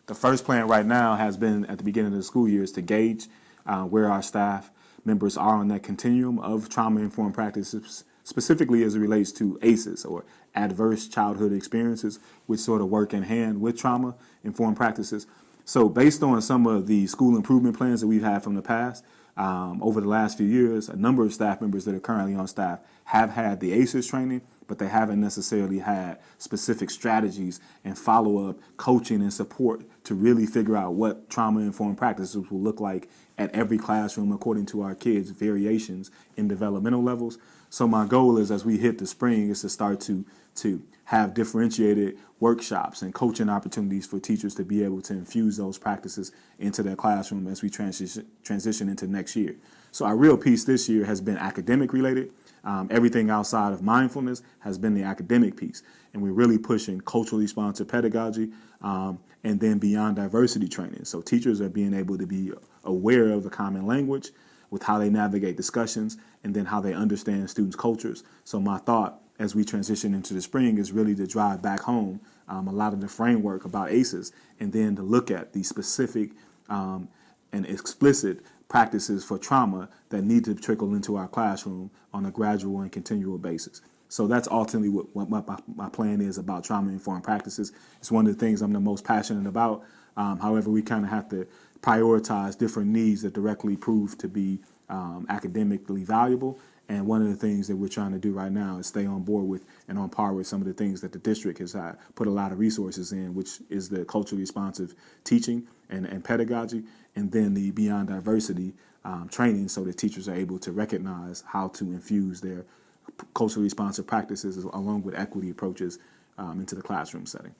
The first plan right now has been at the beginning of the school year is to gauge where our staff members are on that continuum of trauma-informed practices, specifically as it relates to ACEs, or adverse childhood experiences, which sort of work in hand with trauma-informed practices. So based on some of the school improvement plans that we've had from the past, over the last few years, a number of staff members that are currently on staff have had the ACEs training, but they haven't necessarily had specific strategies and follow-up coaching and support to really figure out what trauma-informed practices will look like at every classroom according to our kids' variations in developmental levels. So my goal is, as we hit the spring, is to start to have differentiated workshops and coaching opportunities for teachers to be able to infuse those practices into their classroom as we transition into next year. So our real piece this year has been academic related. Everything outside of mindfulness has been the academic piece. And we're really pushing culturally sponsored pedagogy and then beyond diversity training. So teachers are being able to be aware of the common language with how they navigate discussions and then how they understand students' cultures. So my thought as we transition into the spring is really to drive back home a lot of the framework about ACEs and then to look at the specific and explicit practices for trauma that need to trickle into our classroom on a gradual and continual basis. So that's ultimately what my plan is about trauma-informed practices. It's one of the things I'm the most passionate about. However, we kind of have to prioritize different needs that directly prove to be academically valuable. And one of the things that we're trying to do right now is stay on board with and on par with some of the things that the district has put a lot of resources in, which is the culturally responsive teaching and pedagogy, and then the beyond diversity training so that teachers are able to recognize how to infuse their culturally responsive practices along with equity approaches into the classroom setting.